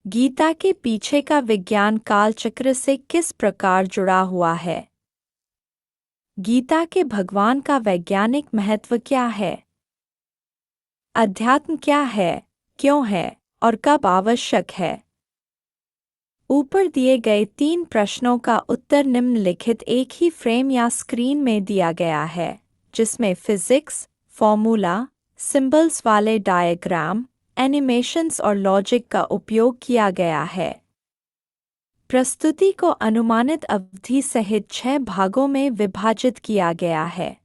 गीता के पीछे का विज्ञान कालचक्र से किस प्रकार जुड़ा हुआ है? गीता के भगवान का वैज्ञानिक महत्व क्या है? अध्यात्म क्या है, क्यों है और कब आवश्यक है? ऊपर दिए गए 3 प्रश्नों का उत्तर निम्नलिखित एक ही फ्रेम या स्क्रीन में दिया गया है, जिसमें फिजिक्स, फॉर्मूला, सिंबल्स वाले डायग्राम, एनिमेशंस और लॉजिक का उपयोग किया गया है। प्रस्तुति को अनुमानित अवधि सहित 6 भागों में विभाजित किया गया है।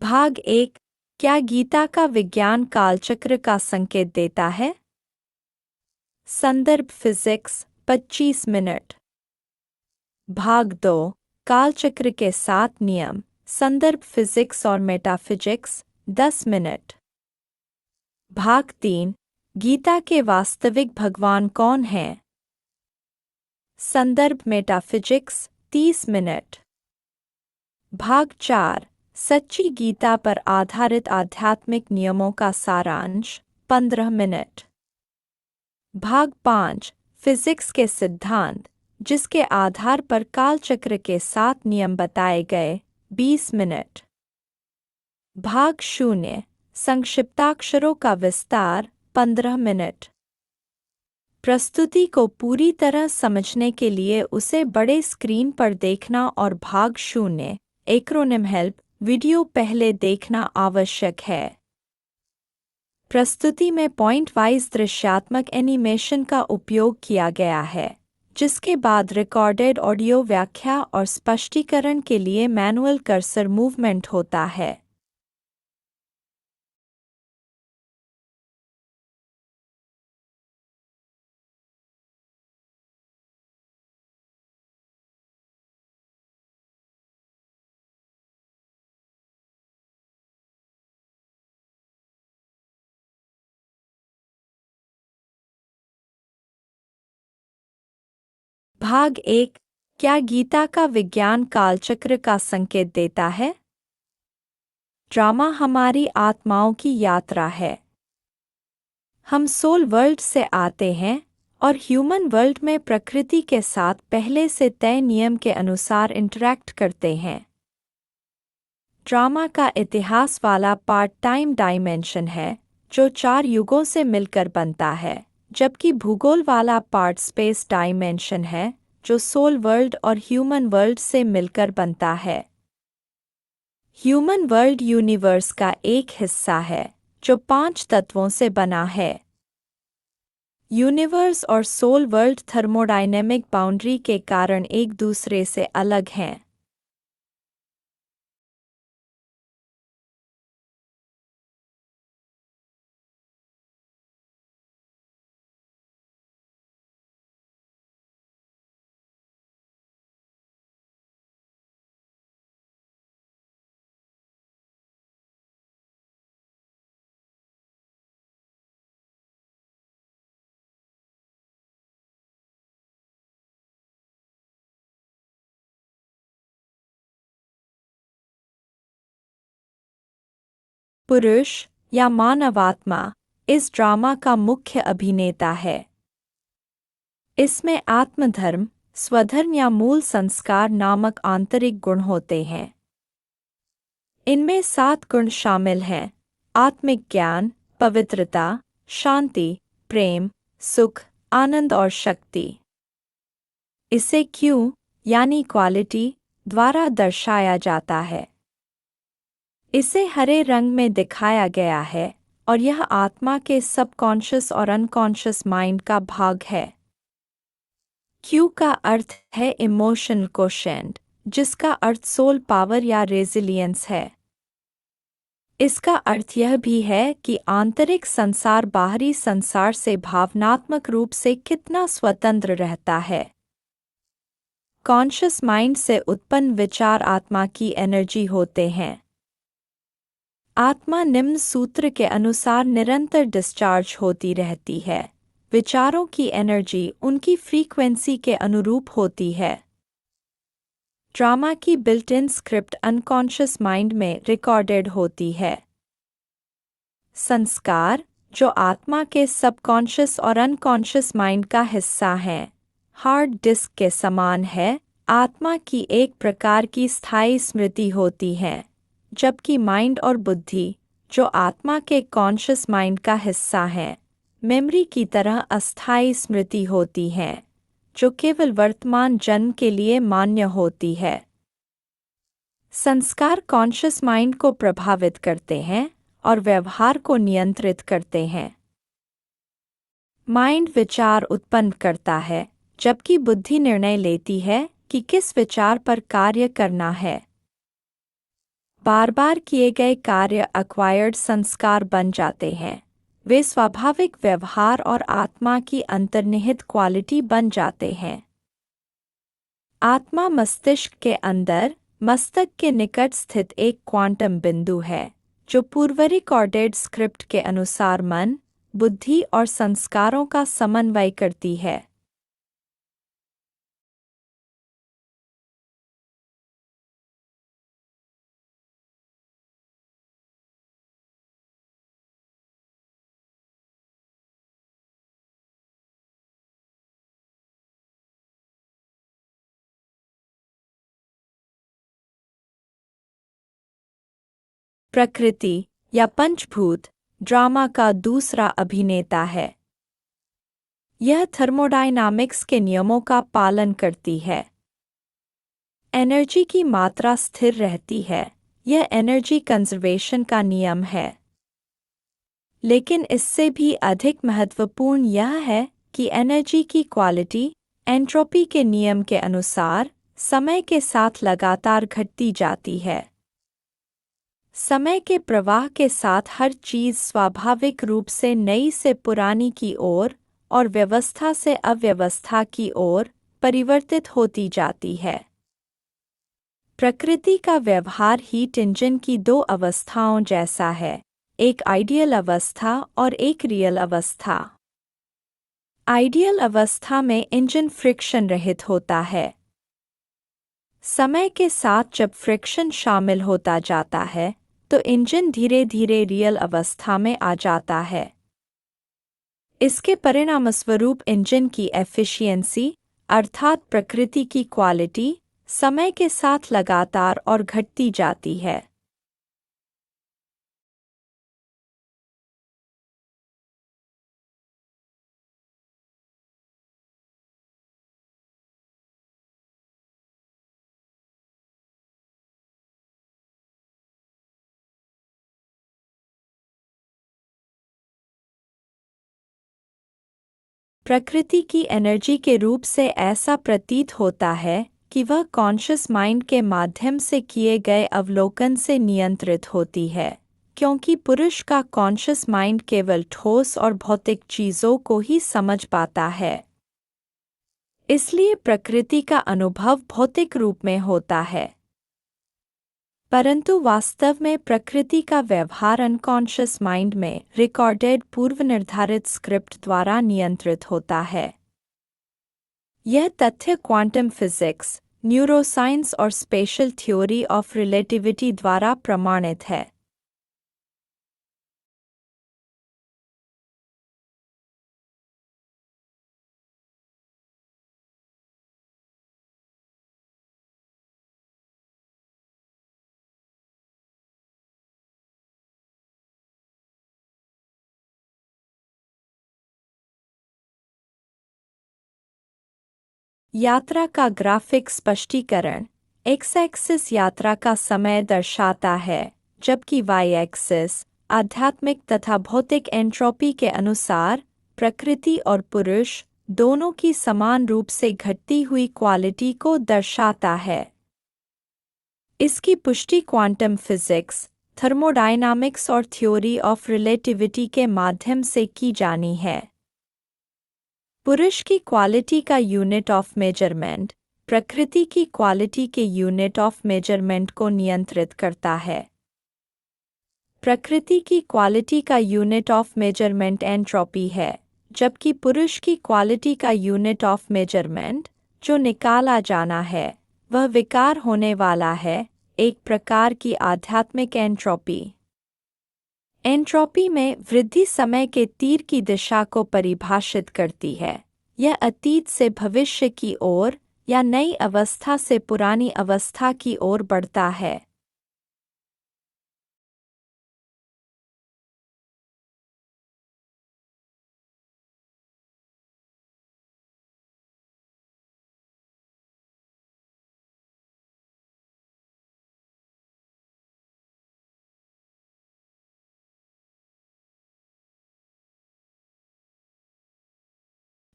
भाग 1, क्या गीता का विज्ञान कालचक्र का संकेत देता है? संदर्भ फिजिक्स 25 मिनट। भाग 2, कालचक्र के 7 नियम, संदर्भ फिजिक्स और मेटाफिजिक्स 10 मिनट। भाग 3, गीता के वास्तविक भगवान कौन हैं? संदर्भ मेटाफिजिक्स 30 मिनट। भाग 4, सच्ची गीता पर आधारित आध्यात्मिक नियमों का सारांश 15 मिनट। भाग 5, फिजिक्स के सिद्धांत, जिसके आधार पर कालचक्र के 7 नियम बताए गए 20 मिनट। भाग 0, संक्षिप्ताक्षरों का विस्तार 15 मिनट। प्रस्तुति को पूरी तरह समझने के लिए उसे बड़े स्क्रीन पर देखना और भाग 0, एक्रोनिम हेल्प वीडियो पहले देखना आवश्यक है। प्रस्तुति में पॉइंट वाइज दृश्यात्मक एनिमेशन का उपयोग किया गया है, जिसके बाद रिकॉर्डेड ऑडियो व्याख्या और स्पष्टीकरण के लिए मैनुअल कर्सर मूवमेंट होता है। भाग 1, क्या गीता का विज्ञान कालचक्र का संकेत देता है? ड्रामा हमारी आत्माओं की यात्रा है। हम सोल वर्ल्ड से आते हैं और ह्यूमन वर्ल्ड में प्रकृति के साथ पहले से तय नियम के अनुसार इंटरैक्ट करते हैं। ड्रामा का इतिहास वाला पार्ट टाइम डायमेंशन है, जो 4 युगों से मिलकर बनता है, जबकि भूगोल वाला पार्ट स्पेस डायमेंशन है, जो सोल वर्ल्ड और ह्यूमन वर्ल्ड से मिलकर बनता है। ह्यूमन वर्ल्ड यूनिवर्स का एक हिस्सा है, जो 5 तत्वों से बना है। यूनिवर्स और सोल वर्ल्ड थर्मोडायनेमिक बाउंड्री के कारण एक दूसरे से अलग हैं। पुरुष या मानवात्मा इस ड्रामा का मुख्य अभिनेता है। इसमें आत्मधर्म, स्वधर्म या मूल संस्कार नामक आंतरिक गुण होते हैं। इनमें 7 गुण शामिल हैं: आत्मिक ज्ञान, पवित्रता, शांति, प्रेम, सुख, आनंद और शक्ति। इसे क्यू यानी क्वालिटी द्वारा दर्शाया जाता है। इसे हरे रंग में दिखाया गया है और यह आत्मा के सबकॉन्शियस और अनकॉन्शियस माइंड का भाग है। क्यू का अर्थ है इमोशनल कोशेंट, जिसका अर्थ सोल पावर या रेजिलियंस है। इसका अर्थ यह भी है कि आंतरिक संसार बाहरी संसार से भावनात्मक रूप से कितना स्वतंत्र रहता है। कॉन्शियस माइंड से उत्पन्न विचार आत्मा की एनर्जी होते हैं। आत्मा निम्न सूत्र के अनुसार निरंतर डिस्चार्ज होती रहती है। विचारों की एनर्जी उनकी फ्रीक्वेंसी के अनुरूप होती है। ड्रामा की built in script unconscious mind में रिकॉर्डेड होती है। संस्कार जो आत्मा के सबकॉन्शियस और अनकॉन्शियस माइंड का हिस्सा हैं। हार्ड डिस्क के समान है, आत्मा की एक प्रकार की स्थायी स्मृति होती है, जबकि माइंड और बुद्धि, जो आत्मा के कॉन्शियस माइंड का हिस्सा हैं, मेमोरी की तरह अस्थायी स्मृति होती हैं, जो केवल वर्तमान जन्म के लिए मान्य होती है। संस्कार कॉन्शियस माइंड को प्रभावित करते हैं और व्यवहार को नियंत्रित करते हैं। माइंड विचार उत्पन्न करता है, जबकि बुद्धि निर्णय लेती है कि किस विचार पर कार्य करना है। बार बार किए गए कार्य एक्वायर्ड संस्कार बन जाते हैं। वे स्वाभाविक व्यवहार और आत्मा की अंतर्निहित क्वालिटी बन जाते हैं। आत्मा मस्तिष्क के अंदर, मस्तक के निकट स्थित एक क्वांटम बिंदु है, जो पूर्व रिकॉर्डेड स्क्रिप्ट के अनुसार मन, बुद्धि और संस्कारों का समन्वय करती है। प्रकृति या पंचभूत ड्रामा का दूसरा अभिनेता है। यह थर्मोडायनामिक्स के नियमों का पालन करती है। एनर्जी की मात्रा स्थिर रहती है, यह एनर्जी कंजर्वेशन का नियम है। लेकिन इससे भी अधिक महत्वपूर्ण यह है कि एनर्जी की क्वालिटी एंट्रोपी के नियम के अनुसार समय के साथ लगातार घटती जाती है। समय के प्रवाह के साथ हर चीज़ स्वाभाविक रूप से नई से पुरानी की ओर और व्यवस्था से अव्यवस्था की ओर परिवर्तित होती जाती है। प्रकृति का व्यवहार हीट इंजन की दो अवस्थाओं जैसा है, एक आइडियल अवस्था और एक रियल अवस्था। आइडियल अवस्था में इंजन फ्रिक्शन रहित होता है। समय के साथ जब फ्रिक्शन शामिल होता जाता है, तो इंजन धीरे धीरे रियल अवस्था में आ जाता है। इसके परिणामस्वरूप इंजन की एफिशिएंसी, अर्थात प्रकृति की क्वालिटी, समय के साथ लगातार और घटती जाती है। प्रकृति की एनर्जी के रूप से ऐसा प्रतीत होता है कि वह कॉन्शियस माइंड के माध्यम से किए गए अवलोकन से नियंत्रित होती है, क्योंकि पुरुष का कॉन्शियस माइंड केवल ठोस और भौतिक चीज़ों को ही समझ पाता है। इसलिए प्रकृति का अनुभव भौतिक रूप में होता है। परंतु वास्तव में प्रकृति का व्यवहार अनकॉन्शियस माइंड में रिकॉर्डेड पूर्व निर्धारित स्क्रिप्ट द्वारा नियंत्रित होता है। यह तथ्य क्वांटम फिजिक्स, न्यूरोसाइंस और स्पेशल थ्योरी ऑफ रिलेटिविटी द्वारा प्रमाणित है। यात्रा का ग्राफिक स्पष्टीकरण। एक्स एक्सिस यात्रा का समय दर्शाता है, जबकि वाई एक्सिस आध्यात्मिक तथा भौतिक एंट्रोपी के अनुसार प्रकृति और पुरुष दोनों की समान रूप से घटती हुई क्वालिटी को दर्शाता है। इसकी पुष्टि क्वांटम फिजिक्स, थर्मोडायनामिक्स और थ्योरी ऑफ रिलेटिविटी के माध्यम से की जानी है। पुरुष की क्वालिटी का यूनिट ऑफ मेजरमेंट प्रकृति की क्वालिटी के यूनिट ऑफ मेजरमेंट को नियंत्रित करता है। प्रकृति की क्वालिटी का यूनिट ऑफ मेजरमेंट एंट्रोपी है, जबकि पुरुष की क्वालिटी का यूनिट ऑफ मेजरमेंट, जो निकाला जाना है, वह विकार होने वाला है, एक प्रकार की आध्यात्मिक एंट्रोपी। एंट्रोपी में वृद्धि समय के तीर की दिशा को परिभाषित करती है। यह अतीत से भविष्य की ओर या नई अवस्था से पुरानी अवस्था की ओर बढ़ता है।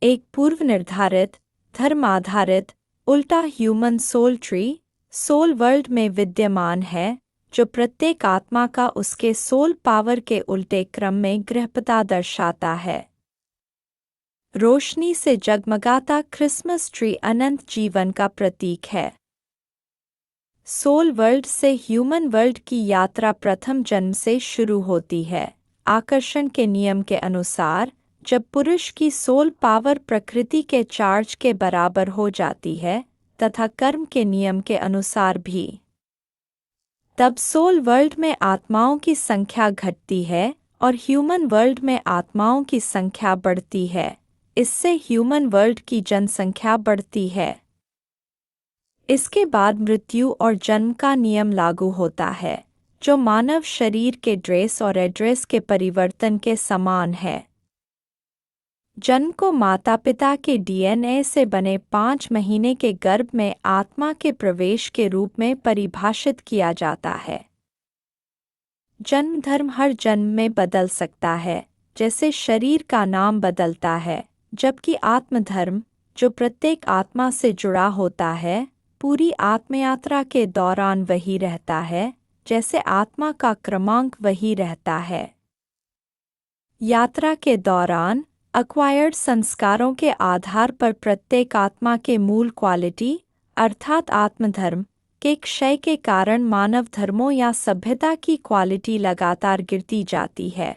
एक पूर्व निर्धारित धर्म आधारित उल्टा ह्यूमन सोल ट्री सोल वर्ल्ड में विद्यमान है, जो प्रत्येक आत्मा का उसके सोल पावर के उल्टे क्रम में गृहपता दर्शाता है। रोशनी से जगमगाता क्रिसमस ट्री अनंत जीवन का प्रतीक है। सोल वर्ल्ड से ह्यूमन वर्ल्ड की यात्रा प्रथम जन्म से शुरू होती है। आकर्षण के नियम के अनुसार जब पुरुष की सोल पावर प्रकृति के चार्ज के बराबर हो जाती है, तथा कर्म के नियम के अनुसार भी, तब सोल वर्ल्ड में आत्माओं की संख्या घटती है और ह्यूमन वर्ल्ड में आत्माओं की संख्या बढ़ती है। इससे ह्यूमन वर्ल्ड की जनसंख्या बढ़ती है। इसके बाद मृत्यु और जन्म का नियम लागू होता है, जो मानव शरीर के ड्रेस और एड्रेस के परिवर्तन के समान है। जन्म को माता पिता के डीएनए से बने 5 महीने के गर्भ में आत्मा के प्रवेश के रूप में परिभाषित किया जाता है। जन्म धर्म हर जन्म में बदल सकता है, जैसे शरीर का नाम बदलता है, जबकि आत्मधर्म, जो प्रत्येक आत्मा से जुड़ा होता है, पूरी आत्मयात्रा के दौरान वही रहता है, जैसे आत्मा का क्रमांक वही रहता है। यात्रा के दौरान अक्वायर्ड संस्कारों के आधार पर प्रत्येक आत्मा के मूल क्वालिटी अर्थात आत्मधर्म के क्षय के कारण मानव धर्मों या सभ्यता की क्वालिटी लगातार गिरती जाती है।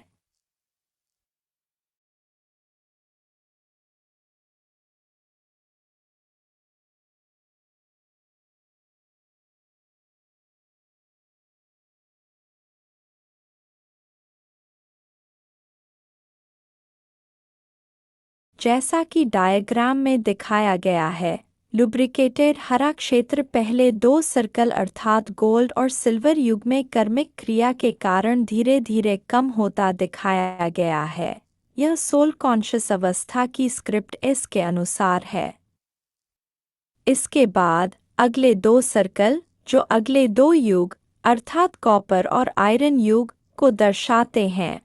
जैसा कि डायग्राम में दिखाया गया है, लुब्रिकेटेड हरा क्षेत्र पहले 2 सर्कल अर्थात गोल्ड और सिल्वर युग में कर्मिक क्रिया के कारण धीरे धीरे कम होता दिखाया गया है। यह सोल कॉन्शियस अवस्था की स्क्रिप्ट एस के अनुसार है। इसके बाद अगले 2 सर्कल, जो अगले 2 युग अर्थात कॉपर और आयरन युग को दर्शाते हैं,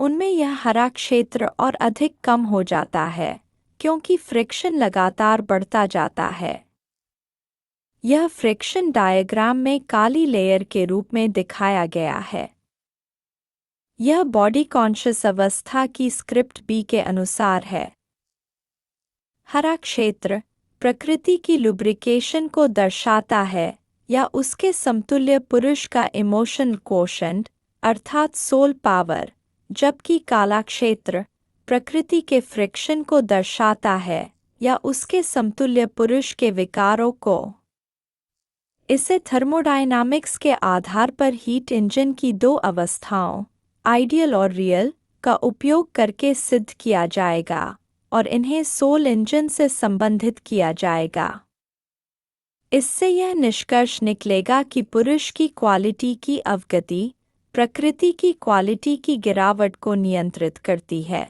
उनमें यह हरा क्षेत्र और अधिक कम हो जाता है, क्योंकि फ्रिक्शन लगातार बढ़ता जाता है। यह फ्रिक्शन डायग्राम में काली लेयर के रूप में दिखाया गया है। यह बॉडी कॉन्शियस अवस्था की स्क्रिप्ट बी के अनुसार है। हरा क्षेत्र प्रकृति की लुब्रिकेशन को दर्शाता है, या उसके समतुल्य पुरुष का इमोशनल कोशेंट अर्थात सोल पावर, जबकि काला क्षेत्र प्रकृति के फ्रिक्शन को दर्शाता है, या उसके समतुल्य पुरुष के विकारों को। इसे थर्मोडायनामिक्स के आधार पर हीट इंजन की 2 अवस्थाओं आइडियल और रियल का उपयोग करके सिद्ध किया जाएगा, और इन्हें सोल इंजन से संबंधित किया जाएगा। इससे यह निष्कर्ष निकलेगा कि पुरुष की क्वालिटी की अवगति प्रकृति की क्वालिटी की गिरावट को नियंत्रित करती है।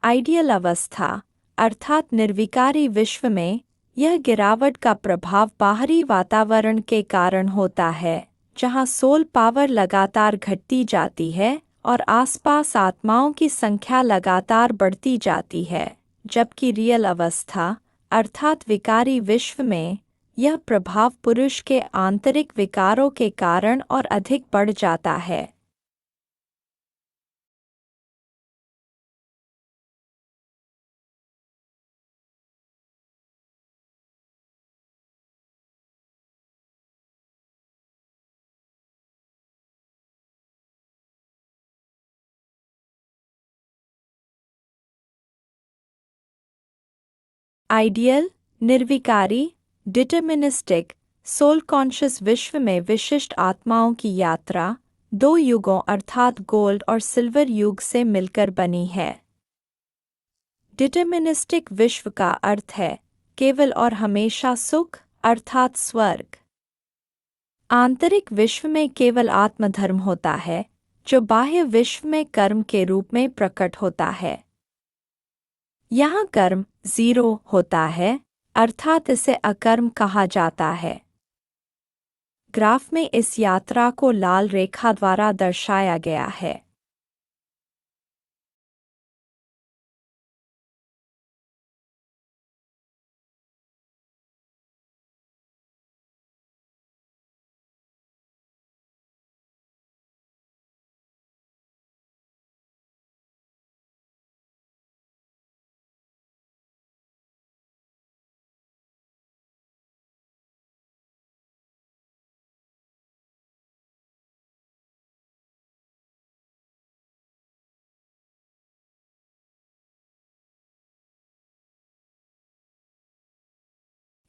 आइडियल अवस्था अर्थात निर्विकारी विश्व में यह गिरावट का प्रभाव बाहरी वातावरण के कारण होता है, जहां सोल पावर लगातार घटती जाती है और आसपास आत्माओं की संख्या लगातार बढ़ती जाती है, जबकि रियल अवस्था अर्थात विकारी विश्व में यह प्रभाव पुरुष के आंतरिक विकारों के कारण और अधिक बढ़ जाता है। आइडियल निर्विकारी डिटर्मिनिस्टिक सोल कॉन्शियस विश्व में विशिष्ट आत्माओं की यात्रा दो युगों अर्थात गोल्ड और सिल्वर युग से मिलकर बनी है। डिटर्मिनिस्टिक विश्व का अर्थ है केवल और हमेशा सुख अर्थात स्वर्ग। आंतरिक विश्व में केवल आत्मधर्म होता है जो बाह्य विश्व में कर्म के रूप में प्रकट होता है। यहाँ कर्म 0 होता है अर्थात इसे अकर्म कहा जाता है। ग्राफ में इस यात्रा को लाल रेखा द्वारा दर्शाया गया है।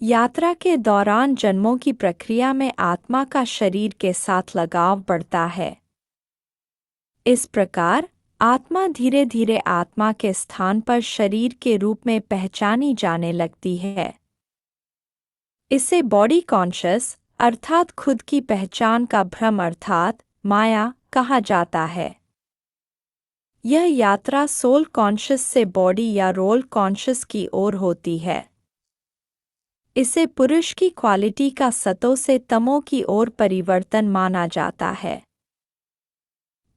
यात्रा के दौरान जन्मों की प्रक्रिया में आत्मा का शरीर के साथ लगाव बढ़ता है। इस प्रकार आत्मा धीरे धीरे आत्मा के स्थान पर शरीर के रूप में पहचानी जाने लगती है। इसे बॉडी कॉन्शियस अर्थात खुद की पहचान का भ्रम अर्थात माया कहा जाता है। यह यात्रा सोल कॉन्शियस से बॉडी या रोल कॉन्शियस की ओर होती है। इसे पुरुष की क्वालिटी का सतो से तमो की ओर परिवर्तन माना जाता है।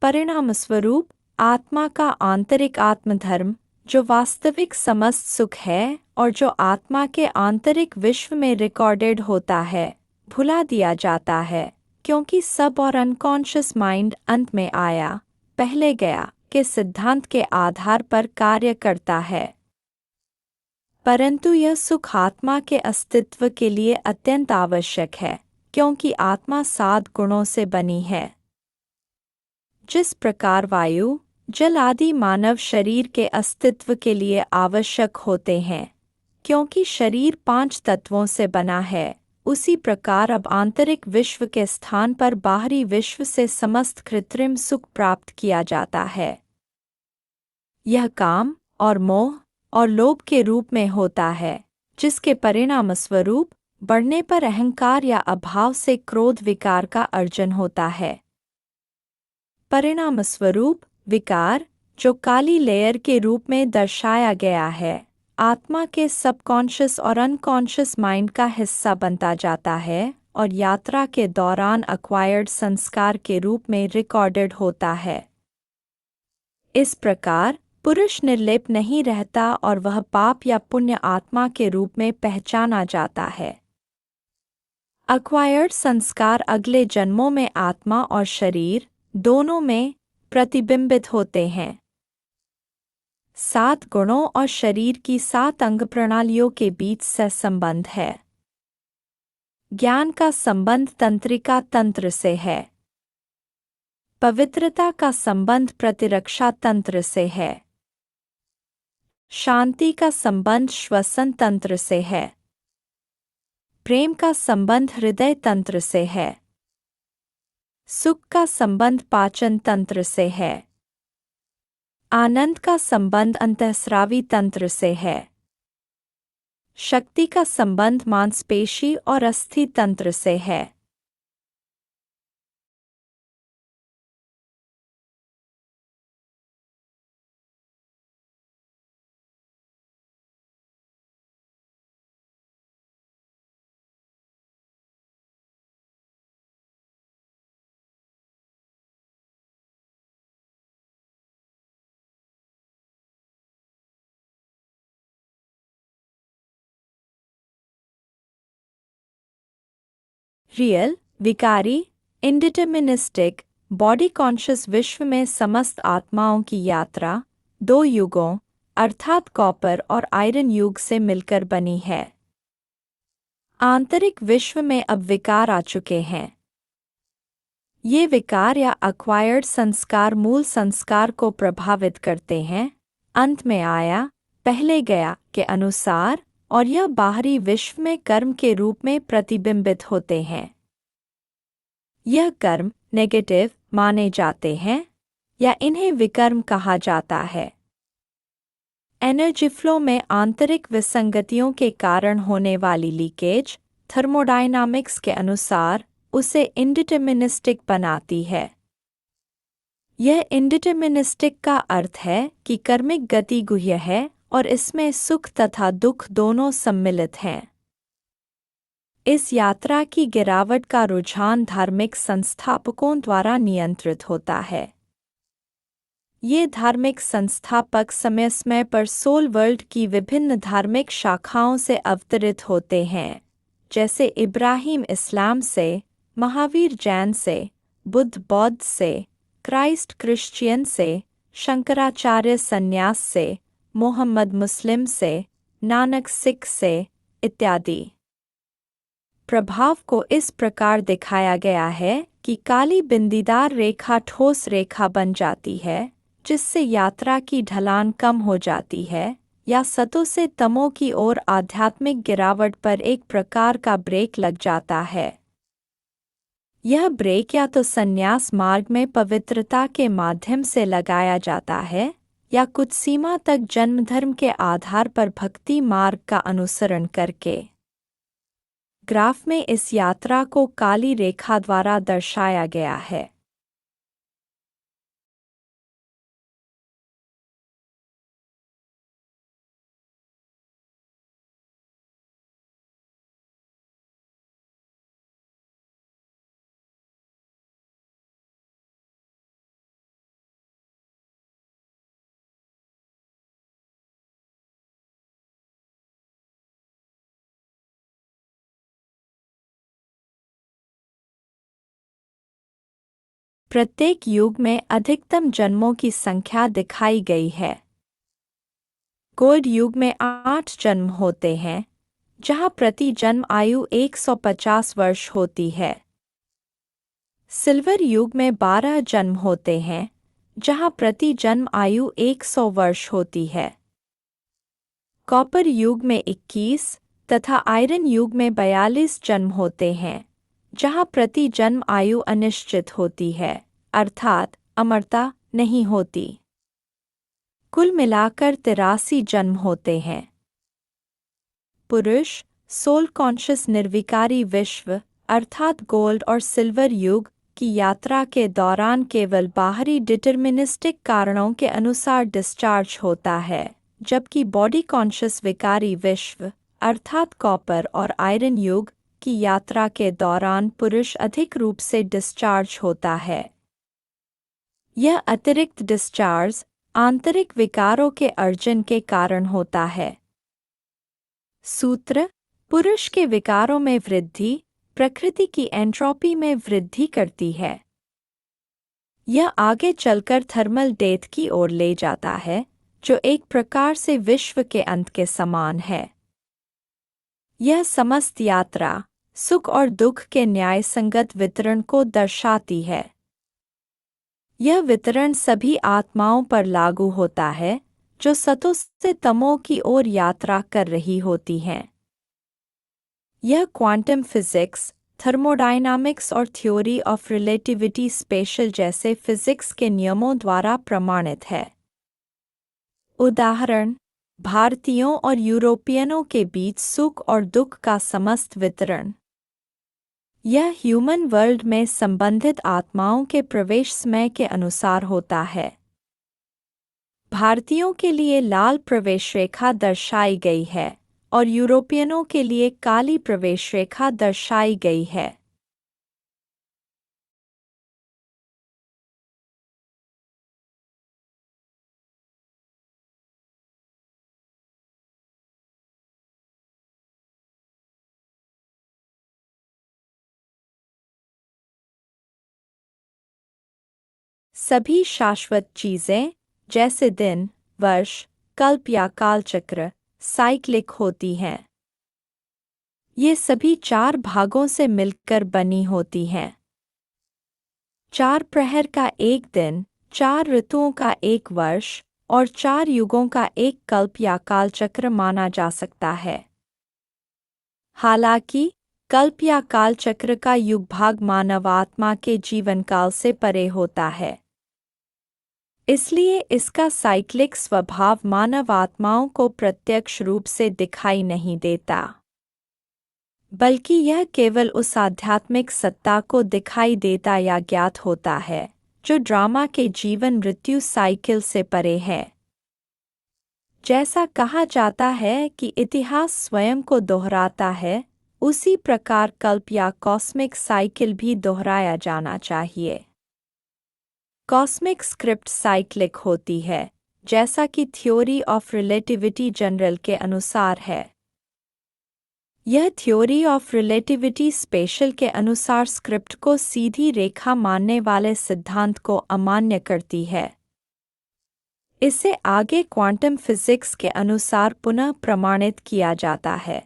परिणामस्वरूप आत्मा का आंतरिक आत्मधर्म जो वास्तविक समस्त सुख है और जो आत्मा के आंतरिक विश्व में रिकॉर्डेड होता है भुला दिया जाता है, क्योंकि सब और अनकॉन्शियस माइंड अंत में आया पहले गया के सिद्धांत के आधार पर कार्य करता है। परंतु यह सुख आत्मा के अस्तित्व के लिए अत्यंत आवश्यक है, क्योंकि आत्मा 7 गुणों से बनी है। जिस प्रकार वायु, जल आदि मानव शरीर के अस्तित्व के लिए आवश्यक होते हैं, क्योंकि शरीर 5 तत्वों से बना है, उसी प्रकार अब आंतरिक विश्व के स्थान पर बाहरी विश्व से समस्त कृत्रिम सुख प्राप्त किया जाता है। यह काम और मोह और लोभ के रूप में होता है, जिसके परिणामस्वरूप बढ़ने पर अहंकार या अभाव से क्रोध विकार का अर्जन होता है। परिणामस्वरूप विकार, जो काली लेयर के रूप में दर्शाया गया है, आत्मा के सबकॉन्शियस और अनकॉन्शियस माइंड का हिस्सा बनता जाता है और यात्रा के दौरान अक्वायर्ड संस्कार के रूप में रिकॉर्डेड होता है। इस प्रकार पुरुष निर्लेप नहीं रहता और वह पाप या पुण्य आत्मा के रूप में पहचाना जाता है। अक्वायर्ड संस्कार अगले जन्मों में आत्मा और शरीर दोनों में प्रतिबिंबित होते हैं। 7 गुणों और शरीर की 7 अंग प्रणालियों के बीच सहसंबंध है। ज्ञान का संबंध तंत्रिका तंत्र से है। पवित्रता का संबंध प्रतिरक्षा तंत्र से है। शांति का संबंध श्वसन तंत्र से है। प्रेम का संबंध हृदय तंत्र से है। सुख का संबंध पाचन तंत्र से है। आनंद का संबंध अंतःस्रावी तंत्र से है। शक्ति का संबंध मांसपेशी और अस्थि तंत्र से है। रियल, विकारी, इंडिटर्मिनिस्टिक, बॉडी कॉन्शियस विश्व में समस्त आत्माओं की यात्रा 2 युगों अर्थात कॉपर और आयरन युग से मिलकर बनी है। आंतरिक विश्व में अब विकार आ चुके हैं। ये विकार या अक्वायर्ड संस्कार मूल संस्कार को प्रभावित करते हैं, अंत में आया पहले गया के अनुसार, और यह बाहरी विश्व में कर्म के रूप में प्रतिबिंबित होते हैं। यह कर्म नेगेटिव माने जाते हैं या इन्हें विकर्म कहा जाता है। एनर्जी फ्लो में आंतरिक विसंगतियों के कारण होने वाली लीकेज थर्मोडायनामिक्स के अनुसार उसे इंडिटरमिनिस्टिक बनाती है। यह इंडिटरमिनिस्टिक का अर्थ है कि कर्मिक गति गुह्य है और इसमें सुख तथा दुख दोनों सम्मिलित हैं। इस यात्रा की गिरावट का रुझान धार्मिक संस्थापकों द्वारा नियंत्रित होता है। ये धार्मिक संस्थापक समय समय पर सोल वर्ल्ड की विभिन्न धार्मिक शाखाओं से अवतरित होते हैं, जैसे इब्राहिम इस्लाम से, महावीर जैन से, बुद्ध बौद्ध से, क्राइस्ट क्रिश्चियन से, शंकराचार्य संन्यास से, मोहम्मद मुस्लिम से, नानक सिख से, इत्यादि। प्रभाव को इस प्रकार दिखाया गया है कि काली बिंदीदार रेखा ठोस रेखा बन जाती है, जिससे यात्रा की ढलान कम हो जाती है या सतो से तमो की ओर आध्यात्मिक गिरावट पर एक प्रकार का ब्रेक लग जाता है। यह ब्रेक या तो संन्यास मार्ग में पवित्रता के माध्यम से लगाया जाता है या कुछ सीमा तक जन्मधर्म के आधार पर भक्ति मार्ग का अनुसरण करके। ग्राफ में इस यात्रा को काली रेखा द्वारा दर्शाया गया है। प्रत्येक युग में अधिकतम जन्मों की संख्या दिखाई गई है। गोल्ड युग में 8 जन्म होते हैं, जहां प्रति जन्म आयु 150 वर्ष होती है। सिल्वर युग में 12 जन्म होते हैं, जहां प्रति जन्म आयु 100 वर्ष होती है। कॉपर युग में 21 तथा आयरन युग में 42 जन्म होते हैं, जहां प्रति जन्म आयु अनिश्चित होती है, अर्थात अमरता नहीं होती। कुल मिलाकर 83 जन्म होते हैं। पुरुष सोल कॉन्शियस निर्विकारी विश्व अर्थात गोल्ड और सिल्वर युग की यात्रा के दौरान केवल बाहरी डिटरमिनिस्टिक कारणों के अनुसार डिस्चार्ज होता है, जबकि बॉडी कॉन्शियस विकारी विश्व अर्थात कॉपर और आयरन युग की यात्रा के दौरान पुरुष अधिक रूप से डिस्चार्ज होता है। यह अतिरिक्त डिस्चार्ज आंतरिक विकारों के अर्जन के कारण होता है। सूत्र पुरुष के विकारों में वृद्धि प्रकृति की एंट्रोपी में वृद्धि करती है। यह आगे चलकर थर्मल डेथ की ओर ले जाता है, जो एक प्रकार से विश्व के अंत के समान है। यह समस्त यात्रा सुख और दुख के न्यायसंगत वितरण को दर्शाती है। यह वितरण सभी आत्माओं पर लागू होता है जो सतो से तमो की ओर यात्रा कर रही होती हैं। यह क्वांटम फिजिक्स, थर्मोडायनामिक्स और थ्योरी ऑफ रिलेटिविटी स्पेशल जैसे फिजिक्स के नियमों द्वारा प्रमाणित है। उदाहरण, भारतीयों और यूरोपियनों के बीच सुख और दुख का समस्त वितरण। यह ह्यूमन वर्ल्ड में संबंधित आत्माओं के प्रवेश समय के अनुसार होता है। भारतीयों के लिए लाल प्रवेश रेखा दर्शाई गई है और यूरोपियनों के लिए काली प्रवेश रेखा दर्शाई गई है। सभी शाश्वत चीजें जैसे दिन, वर्ष, कल्प या कालचक्र साइक्लिक होती हैं। ये सभी 4 भागों से मिलकर बनी होती हैं। 4 प्रहर का एक दिन, 4 ऋतुओं का एक वर्ष और 4 युगों का एक कल्प या कालचक्र माना जा सकता है। हालांकि कल्प या कालचक्र का युगभाग मानव आत्मा के जीवनकाल से परे होता है। इसलिए इसका साइक्लिक स्वभाव मानव आत्माओं को प्रत्यक्ष रूप से दिखाई नहीं देता, बल्कि यह केवल उस आध्यात्मिक सत्ता को दिखाई देता या ज्ञात होता है जो ड्रामा के जीवन मृत्यु साइकिल से परे है। जैसा कहा जाता है कि इतिहास स्वयं को दोहराता है, उसी प्रकार कल्प या कॉस्मिक साइकिल भी दोहराया जाना चाहिए। कॉस्मिक स्क्रिप्ट साइक्लिक होती है, जैसा कि थ्योरी ऑफ रिलेटिविटी जनरल के अनुसार है। यह थ्योरी ऑफ रिलेटिविटी स्पेशल के अनुसार स्क्रिप्ट को सीधी रेखा मानने वाले सिद्धांत को अमान्य करती है। इसे आगे क्वांटम फिजिक्स के अनुसार पुनः प्रमाणित किया जाता है।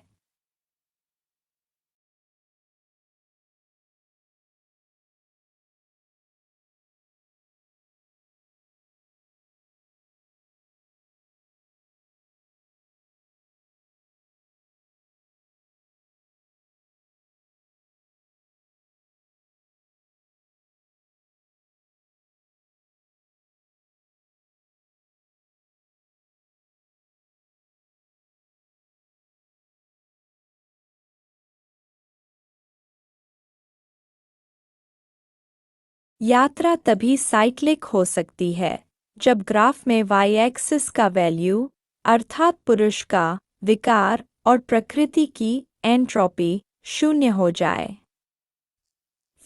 यात्रा तभी साइक्लिक हो सकती है जब ग्राफ में वाई एक्सिस का वैल्यू, अर्थात पुरुष का विकार और प्रकृति की एंट्रोपी, शून्य हो जाए।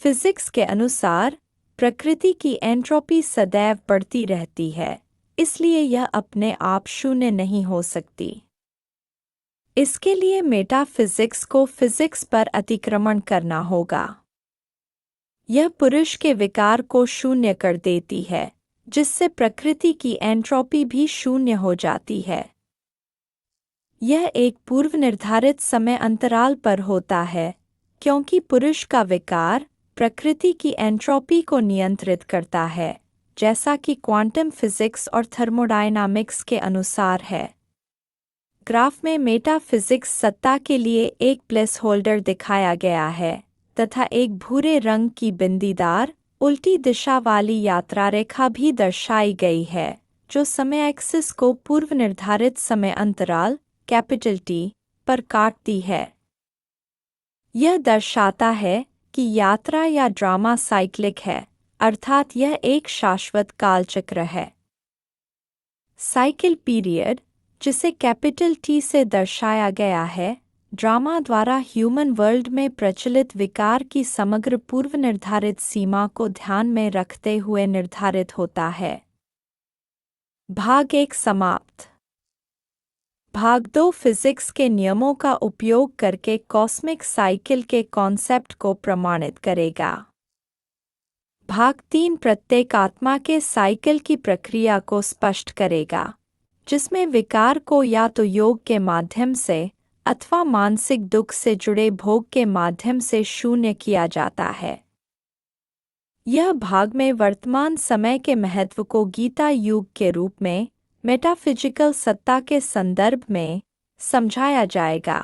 फिजिक्स के अनुसार प्रकृति की एंट्रोपी सदैव बढ़ती रहती है, इसलिए यह अपने आप शून्य नहीं हो सकती। इसके लिए मेटाफिजिक्स को फिजिक्स पर अतिक्रमण करना होगा। यह पुरुष के विकार को शून्य कर देती है, जिससे प्रकृति की एंट्रोपी भी शून्य हो जाती है। यह एक पूर्व निर्धारित समय अंतराल पर होता है, क्योंकि पुरुष का विकार प्रकृति की एंट्रोपी को नियंत्रित करता है, जैसा कि क्वांटम फिजिक्स और थर्मोडायनामिक्स के अनुसार है। ग्राफ में मेटाफिजिक्स सत्ता के लिए एक प्लेस होल्डर दिखाया गया है तथा एक भूरे रंग की बिंदीदार उल्टी दिशा वाली यात्रा रेखा भी दर्शाई गई है, जो समय एक्सिस को पूर्व निर्धारित समय अंतराल कैपिटल टी पर काटती है। यह दर्शाता है कि यात्रा या ड्रामा साइक्लिक है, अर्थात यह एक शाश्वत कालचक्र है। साइकिल पीरियड, जिसे कैपिटल टी से दर्शाया गया है, ड्रामा द्वारा ह्यूमन वर्ल्ड में प्रचलित विकार की समग्र पूर्व निर्धारित सीमा को ध्यान में रखते हुए निर्धारित होता है। भाग 1 समाप्त। भाग 2 फिजिक्स के नियमों का उपयोग करके कॉस्मिक साइकिल के कॉन्सेप्ट को प्रमाणित करेगा। भाग 3 प्रत्येक आत्मा के साइकिल की प्रक्रिया को स्पष्ट करेगा, जिसमें विकार को या तो योग के माध्यम से अथवा मानसिक दुख से जुड़े भोग के माध्यम से शून्य किया जाता है। यह भाग में वर्तमान समय के महत्व को गीता युग के रूप में मेटाफिजिकल सत्ता के संदर्भ में समझाया जाएगा।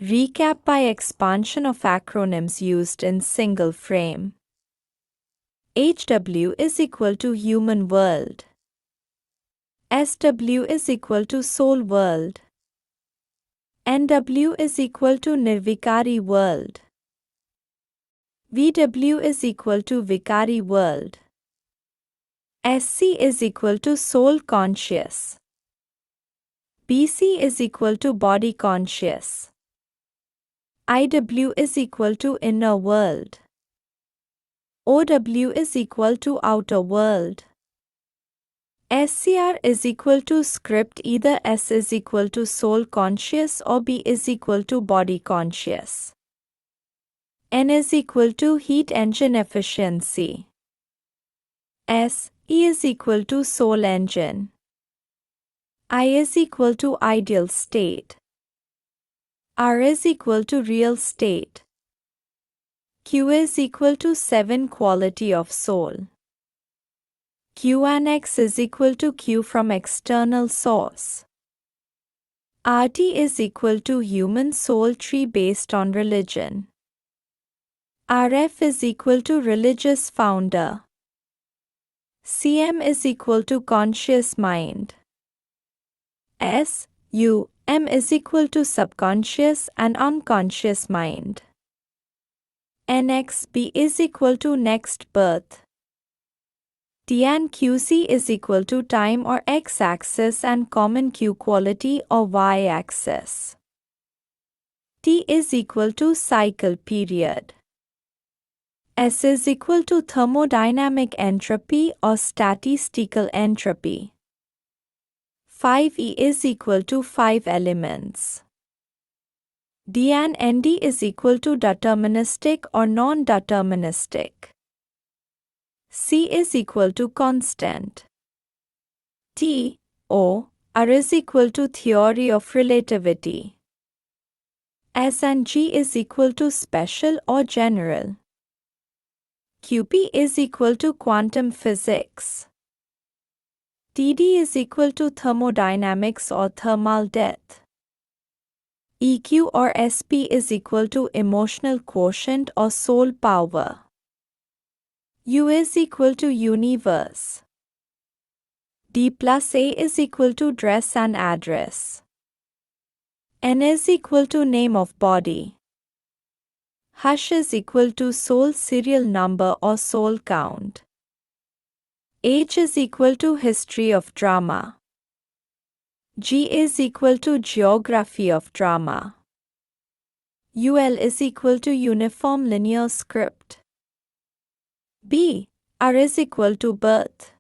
Recap by expansion of acronyms used in single frame. HW is equal to human world. SW is equal to soul world. NW is equal to nirvikari world. VW is equal to vikari world. SC is equal to soul conscious. BC is equal to body conscious. IW is equal to inner world. OW is equal to outer world. SCR is equal to script, either S is equal to soul conscious or B is equal to body conscious. N is equal to heat engine efficiency. S, E is equal to soul engine. I is equal to ideal state. R is equal to real state. Q is equal to 7 quality of soul. Q and X is equal to Q from external source. RT is equal to human soul tree based on religion. RF is equal to religious founder. CM is equal to conscious mind. SUM is equal to subconscious and unconscious mind. NXB is equal to next birth. TNQC is equal to time or x-axis and common Q quality or y-axis. T is equal to cycle period. S is equal to thermodynamic entropy or statistical entropy. 5E is equal to 5 elements. D and ND is equal to deterministic or non-deterministic. C is equal to constant. T, O, R is equal to theory of relativity. S and G is equal to special or general. QP is equal to quantum physics. TD is equal to thermodynamics or thermal death. EQ or SP is equal to emotional quotient or soul power. U is equal to universe. D plus A is equal to dress and address. N is equal to name of body. Hush is equal to soul serial number or soul count. H is equal to history of drama. G is equal to geography of drama. UL is equal to uniform linear script. B, R is equal to birth.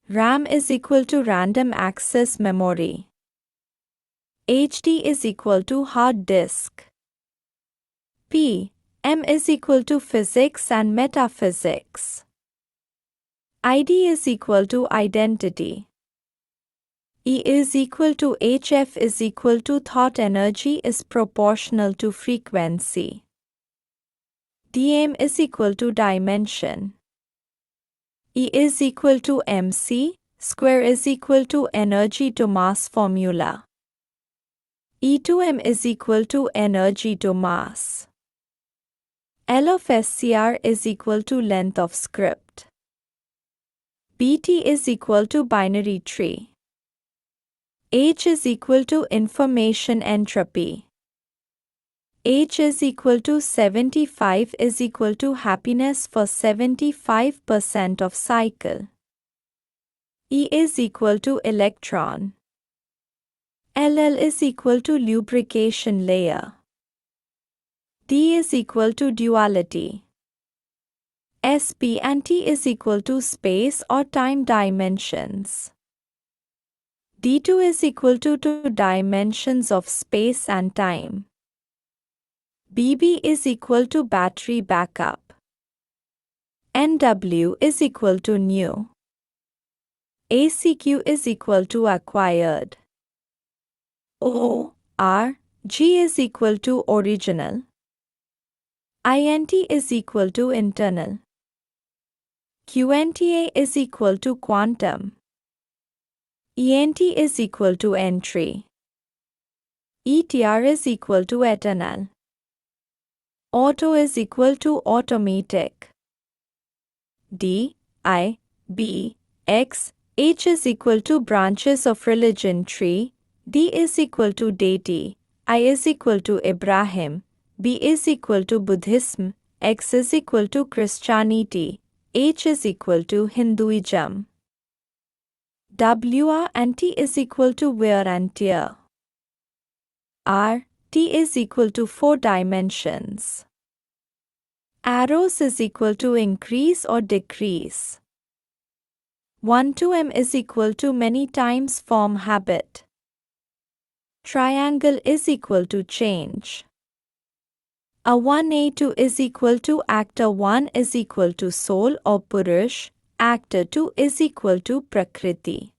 RAM is equal to random access memory. HD is equal to hard disk. P, M is equal to physics and metaphysics. ID is equal to identity. E is equal to HF is equal to thought energy is proportional to frequency. DM is equal to dimension. E is equal to MC, square is equal to energy to mass formula. E to M is equal to energy to mass. L of SCR is equal to length of script. BT is equal to binary tree. H is equal to information entropy. H is equal to 75 is equal to happiness for 75% of cycle. E is equal to electron. LL is equal to lubrication layer. D is equal to duality. SP and T is equal to space or time dimensions. D2 is equal to 2 dimensions of space and time. BB is equal to battery backup. NW is equal to new. ACQ is equal to acquired. ORG is equal to original. INT is equal to internal. QNTA is equal to quantum. ENT is equal to entry. ETR is equal to eternal. Auto is equal to automatic. D, I, B, X, H is equal to branches of religion tree. D is equal to deity. I is equal to Ibrahim. B is equal to Buddhism. X is equal to Christianity. H is equal to Hinduism. WR and T is equal to wear and tear. R, T is equal to 4 dimensions. Arrows is equal to increase or decrease. 1 to M is equal to many times form habit. Triangle is equal to change. A 1A2 is equal to actor 1 is equal to soul or Purush, actor 2 is equal to Prakriti.